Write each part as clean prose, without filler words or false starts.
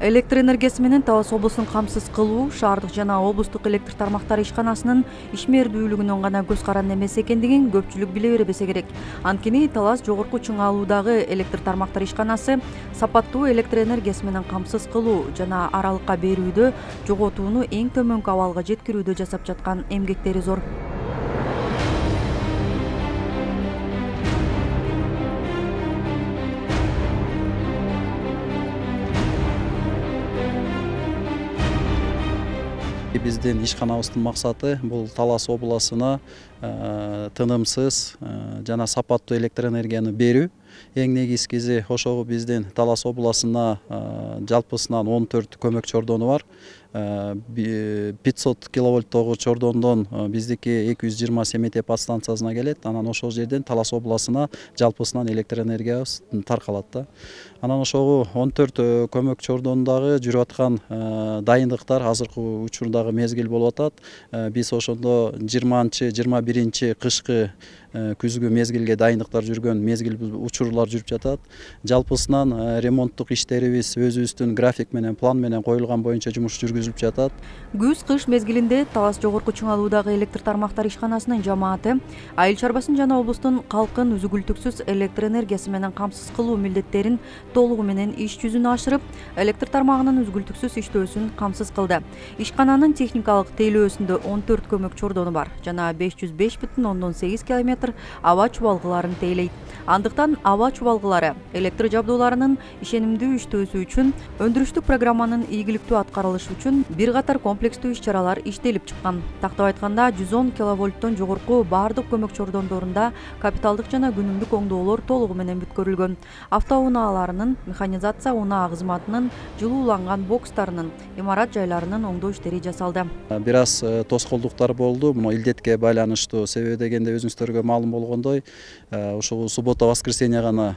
Электр энергиясы менен Талас облусун камсыз кылуу шаардык жана облустук электр тармактары ишканасынын ишмердүүлүгүнөн гана көз каранды эмес экендигин көпчүлүк биле бербесе керек. Анткени Талас жогорку чыңалуудагы электр тармактары ишканасы сапаттуу электр энергиясы менен камсыз кылуу жана аралыкка берүүдө жоготууну эң төмөнкү абалга жеткирүүдө жасап жаткан эмгектери зор. Биздин ишканабыздын максаты бул Талас обласына тынымсыз жана сапаттуу электр энергияны берүү. Эң негизгиси ошого биздин Талас обласына жалпысынан 14 көмөк чордону бар. 500 киловольттогу чордондон биздики 220 семетеп подстанциясына келет. Анан ошол жерден Талас обласына жалпысынан электр энергиябыз таркалат да. Анан ошого 14 көмөк чордондагы жүрүп аткан дайындыктар азыркы учурдагы мезгил болуп атат. Биз ошондо 20-21 кышкы күзгү мезгилге дайындыктар жүргөн мезгил учурлар жүрүп жатат. Жалпысынан ремонттук иштерибиз өзүбүздүн график менен, план менен коюлган боюнча жумуш жүргүзүлүп жатат. Күз-кыш мезгилинде Талас жогорку чыңалуудагы электр тармактары ишканасынын жамааты айыл чарбасын жана облустун калкын үзгүлтүксүз электр энергиясы менен камсыз кылуу милдеттерин толугу менен иш жүзүнө ашырып, электр тармагынын үзгүлтүксүз иштөөсүн камсыз кылды. Ишкананын техникалык тейлөөсүндө 14 көмөк чордону бар жана 505,8 км аба чубалгыларын тейлейт. Андыктан аба чубалгылары электр жабдууларынын ишенимдүү иштөөсү үчүн, өндүрүштүк программанын ийгиликтүү аткарылышы үчүн бир катар комплекстүү иш-чаралар иштелип чыккан. Тактап айтканда 110 киловольттон жогорку баардык көмөк чордондорунда капиталдык жана күнүмдүк оңдоолор толугу менен бүткөрүлгөн. Автоунааларынын, механизация унаа кызматынын, жылууланган бокстарынын, имарат жайларынын оңдоо иштери жасалды. Бир аз тоскоолдуктар болду. Муну илдетке байланыштуу. Себеби дегенде өзүңүздөргө маалым болгондой, ошол суббота воскресенье гана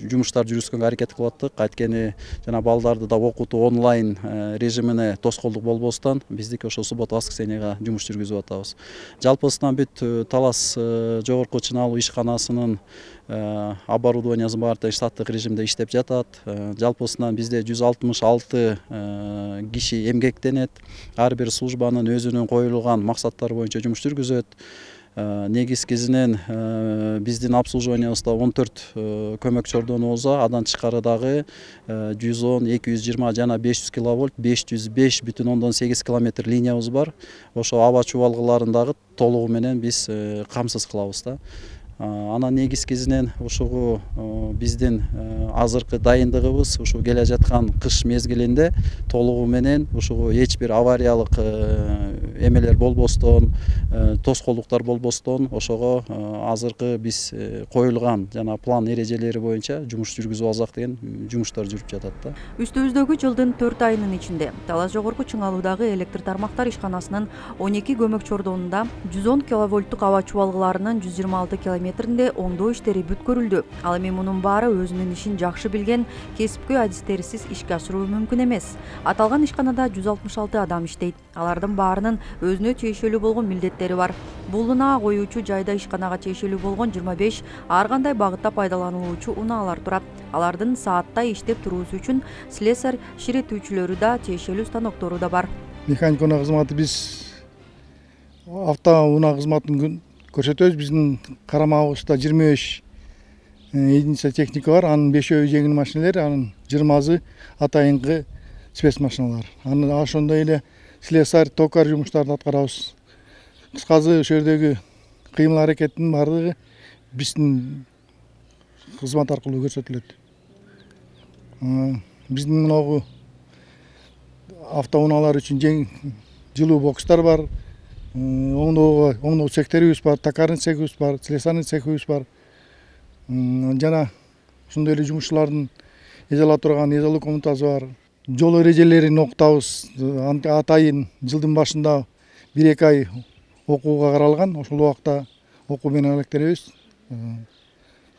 жумуштар жүргүзгөнгө аракет кылып аттык. Айткени жана балдарды да окутуу онлайн режимине тоскоолдук болбостон биздики ошол суббота воскресеньега жумуш жүргүзүп атабыз. Жалпысынан бүт Талас жогорку чыңалуу ишканасынын оборудованиясы баары штаттык режимде иштеп жатат. Жалпысынан бизде 166 киши эмгектенет. Ар бир службанын өзүнүн коюлган максаттары боюнча жумуш жүргүзөт. Негизгисинен биздин обслуживаниябызда 14 көмөк чордонубуз бар. Адан тышкары дагы 110, 220 жана 500 киловольт, 505,8 км линиябыз бар. Ошо аба чубалгыларын дагы толугу менен биз камсыз кылабыз да. Анан негизгисинен ушугу биздин азыркы дайындыгыбыз ушу келе жаткан кыш мезгилинде толугу менен ушугу эч бир авариялык эмелер болбостон, тоскоолдуктар болбостон ошого азыркы биз коюлган жана план эрежелери боюнча жумуш жүргүзүп алсак деген жумуштар жүрүп жатат да. Үстүбүздөгү жылдын 4 айынын ичинде Талас жогорку чыңалуудагы электр тармактар ишканасынын 12 көмөк чордонунда 110 киловольттук аба чубалгыларынын 126 километринде оңдоо иштери бүткөрүлдү. Ал эми мунун баары өзүнүн ишин жакшы билген кесипкөй адистерсиз ишке ашыруу мүмкүн эмес. Аталган ишканада 166 адам иштейт. Алардын баарынын өзүнө тиешелүү болгон милдеттери бар. Бул унаа коюучу жайда ишканага тиешелүү болгон 25 ар кандай багытта пайдаланылуучу унаалар турат. Алардын сааттай иштеп туруусу үчүн слесарь ширетүүчүлөрү да, тиешелүү станоктору да бар. Механик унаа кызматы биз авто унаа кызматын көрсөтөбүз. Биздин карамагыбызда 25 единица техника бар. Анын 5-өө жеңил машиналар, анын 20-сы атайынкы спец машиналар. Анын ошондой эле слесарь, токарь жумуштарды аткарабыз. Кыскасы ошол жердеги кыймыл аракеттин баардыгы биздин кызмат аркылуу көрсөтүлөт. Биздин мынагу автоунаалар үчүн жылуу бокстар бар. Оңдоо цехтерибиз бар, токарный цехибиз бар, слесарный цехибиз бар. Жана ошондой эле жумушчулардын эзеле турган эзелүү комнатасы бар. Жол эрежелерин окутабыз. Атайын жылдын башында 1-2 ай окууга каралган. Ошол убакта окуу менен алектенебиз.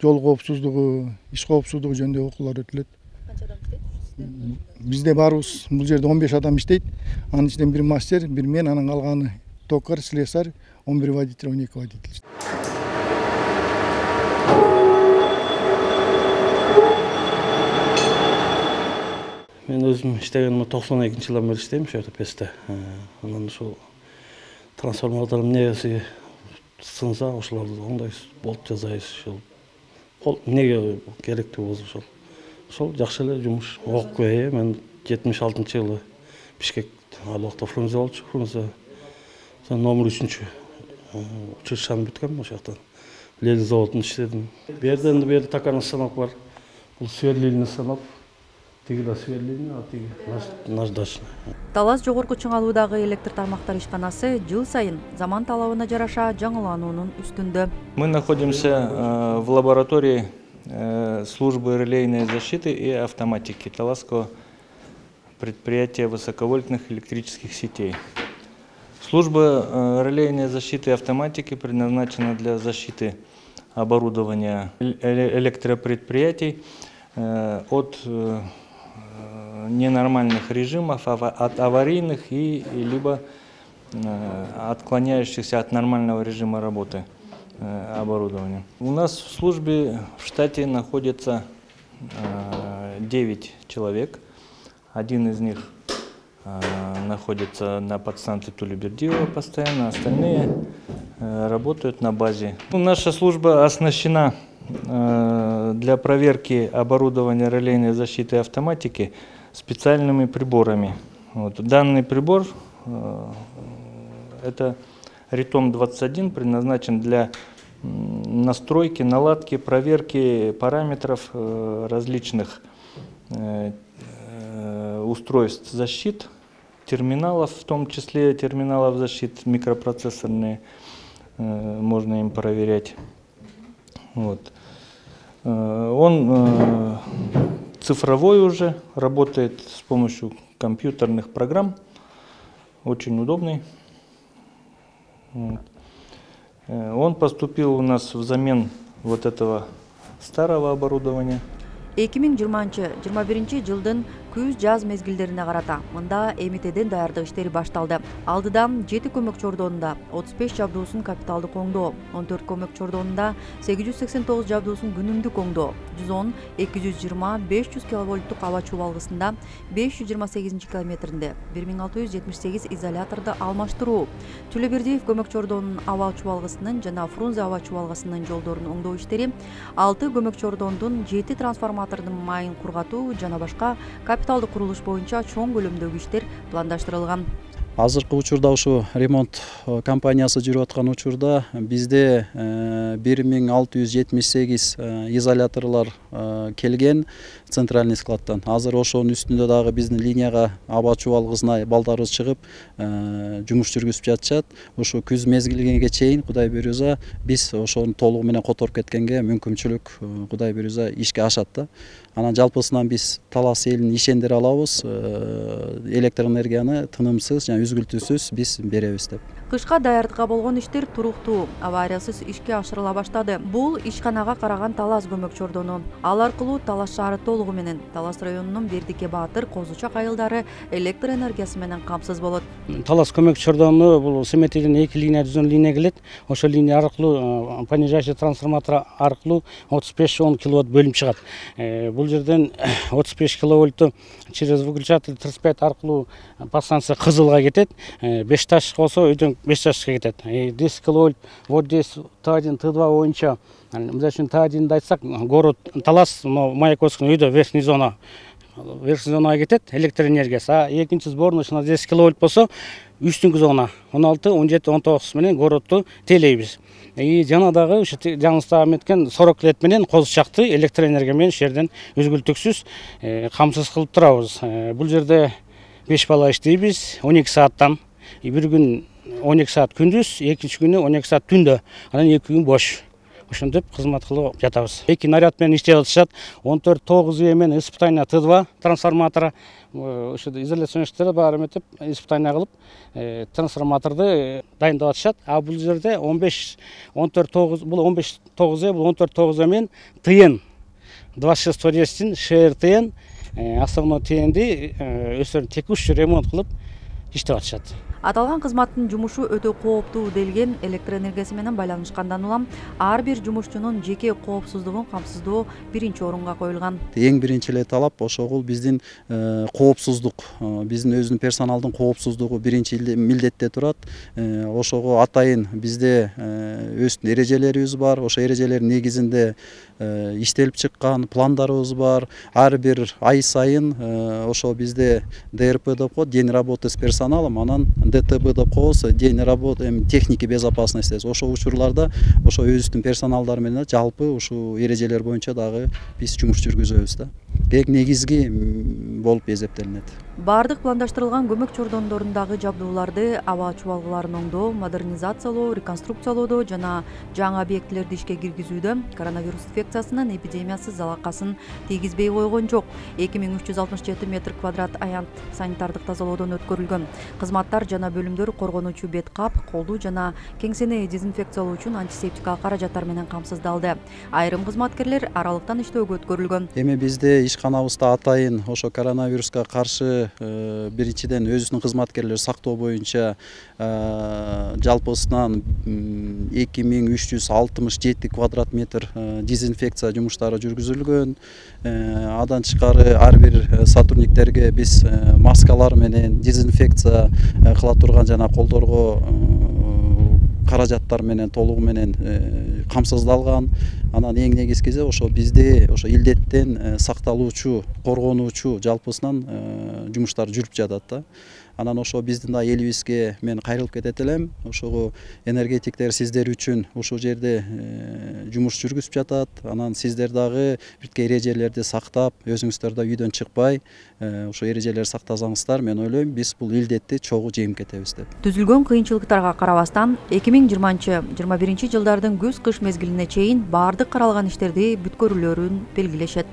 Жол коопсуздугу, иш коопсуздугу жөнүндө окуулар өтүлөт. Канча адам иштейт? Бизде баарыбыз бул жерде 15 адам иштейт. Анын ичинен бир мастер, бир мен, анан калганы токарь, слесарь, 11 водитель, 12 водитель. Мен өзім іштегенім 92 жылдан бері іштеймін ошол жерде печте. Анан ушул трансформатордун негизи сынса, ошолорду оңдой болуп жасайбыз. Ошол неге керектүү болсо ошол жакшы эле жумуш. Окуп мен 76-жылы Бишкек ал убакта Фрунзе болчу. Фрунзе номер 3-чү училищаны бүткөм ошол жактан. Лелек заводунда иштедим. Бери токарный станок бар. Бул сверлильный станок. Тиги да сверлильный, а тиги наждачный. Талас жогорку чыңалуудагы электр тармактар ишканасы жыл сайын заман талабына жараша жаңылануунун үстүндө. Мы находимся в лаборатории службы релейной защиты и автоматики Таласского предприятия высоковольтных электрических сетей. Служба релейной защиты и автоматики предназначена для защиты оборудования электропредприятий от ненормальных режимов, от аварийных и либо отклоняющихся от нормального режима работы оборудования. У нас в службе в штате находится 9 человек. Один из них находится на подстанции Тулебердиева постоянно, остальные работают на базе. Наша служба оснащена для проверки оборудования релейной защиты и автоматики специальными приборами. Данный прибор это Ритом 21, предназначен для настройки, наладки, проверки параметров различных устройств защит, терминалов, в том числе терминалов защит микропроцессорные, можно им проверять. Он цифровой уже, работает с помощью компьютерных программ, очень удобный. Он поступил у нас взамен вот этого старого оборудования. 2020-21 жылдын күз-жаз мезгилдерине карата мында эмитеден даярдык иштери башталды. Алдыдан 7 көмөкчү ордонунда 35 жабдуусун капиталдык оңдоо, 14 көмөкчү ордонунда 889 жабдуусун күнүмдүк оңдоо, 110, 220, 500 киловольттук аба чубалгысында 528 километринде 1678 изоляторду алмаштыруу, Тулебердиев көмөкчү ордонунун аба чубалгысынын жана Фрунзе аба чубалгысынын жолдорун оңдоо иштери, 6 көмөкчү ордондун 7 трансформатордун майын кургатуу жана башка капиталдык курулуш боюнча чоң көлөмдөгү иштер пландаштырылган. Азыркы учурда ушу ремонт компаниясы жүрүп аткан учурда бизде 1678 изоляторлар келген центральный складтан. Азыр ошонун үстүндө дагы биздин линияга аба чубалгысына балдарыбыз чыгып жумуш жүргүзүп жатышат. Ушу күз мезгилине чейин Кудай буйруза биз ошону толугу менен которуп кеткенге мүмкүнчүлүк Кудай буйруза ишке ашат да. Анан жалпысынан биз Талас элин ишендире алабыз, электр энергияны тынымсыз жана үзгүлтүүсүз биз беребиз деп. Кышка даярдыкка болгон иштер туруктуу, авариясыз ишке ашырыла баштады. Бул ишканага караган Талас көмөкчү ордону. Ал аркылуу Талас шаары толугу менен Талас районунун Бердике Баатыр, Козучак айылдары электр энергиясы менен камсыз болот. Талас көмөкчү ордону бул Семетиден 2 линия түзөн линия келет. Ошол линия аркылуу понижающий трансформатор аркылуу 35-10 киловатт бөлүнүп чыгат. Бул жерден 35 киловольтту через выключатель 35 аркылуу подстанция Кызылга кетет. 5 таш болсо өйдөн 5 ташка кетет. 10 киловольт вот здесь Т1, Т2 боюнча, мисалы үчүн Т1 айтсак, город Талас, Маяковскийдин өйдө верхний зонага кетет электр энергиясы. А экинчи сборныйына 10 киловольт болсо, үстүңкү зона 16, 17, 19 менен городду тейлейбиз. Жана дагы ушу жаңылыкта эметкен 40 лет менен Козучакты электр энергия менен жерден үзгүлтүксүз камсыз кылып турабыз. Бул жерде 5 бала иштейбиз 12 сааттан. Бир күн 12 саат күндүз, экинчи күнү 12 саат түндө. Анан 2 күн бош. Ошентип кызмат кылып жатабыз. 2 наряд менен иштеп атышат. 14-9 менен испытание Т2 трансформатора, ошо изоляцион иштери баары эметип испытание кылып, трансформаторду дайындап атышат. А бул жерде 14-9, бул 15-9, бул 14-9 менен ТН 2610 ШРТН основной ТНди өздөрүн текущий ремонт кылып иштеп атышат. Аталган кызматтын жумушу өтө кооптуу делген. Электр энергиясы менен байланышкандан улам ар бир жумушчунун жеке коопсуздугун камсыздоо биринчи орунга коюлган. Эң биринчи эле талап ошогул биздин коопсуздук, биздин өзүнүн персоналдын коопсуздугу биринчи милдетте турат. Ошого атайын бизде өзүбүздүн эрежелерибиз бар. Ошо эрежелердин негизинде иштелип чыккан пландарыбыз бар. Ар бир ай сайын ошо бизде ДРП деп коет, день работы с персоналом, анан ДТБ деп коебуз, день работы техники безопасности. Ошо учурларда ошо өзүбүздүн персоналдар менен жалпы ушул эрежелер боюнча дагы биз жумуш жүргүзөбүз да. Эң негизги болуп эсептелинет. Бардык пландаштырылган көмөк чордондорундагы жабдууларды аба чубалгыларын оңдоо, модернизациялоо, реконструкциялоодо жана жаңы объектилерди ишке киргизүүдө коронавирус инфекциясынын эпидемиясы залакасын тийгизбей койгон жок. 2367 метр квадрат аянт санитардык тазалоодон өткөрүлгөн. Кызматтар жана бөлүмдөр коргонуучу бет кап, колду жана кеңсени дезинфекциялоо үчүн антисептикалык каражаттар менен камсыздалды. Айрым кызматкерлер аралыктан иштөөгө өткөрүлгөн. Эми бизде ишканабызда атайын ошо коронавируска каршы биринчиден өзүнүн кызматкерлери сактоо боюнча жалпысынан 2367 квадрат метр дезинфекция жумуштары жүргүзүлгөн. Адан тышкары ар бир сотрудниктерге биз маскалар менен дезинфекция кыла турган жана колдорго каражаттар менен толугу менен камсыздалган. Анан эң негизгиси ошо бизде ошо илдеттен сакталуучу, коргонуучу жалпысынан жумуштар жүрүп жатат да. Анан ошо биздин да элибизге мен кайрылып кетет элем. Ошого энергетиктер сиздер үчүн ушул жерде жумуш жүргүзүп жатат. Анан сиздер дагы бирке эрежелерди сактап, өзүңүздөр да үйдөн чыкпай, ошо эрежелерди сактасаңыздар, мен ойлойм, биз бул илдетти чогуу жеңип кетебиз деп. Түзүлгөн кыйынчылыктарга карабастан 2020-21 жылдардын күз-кыш мезгилине чейин бардык каралган иштерди бүткөрүлөрүн белгилешет.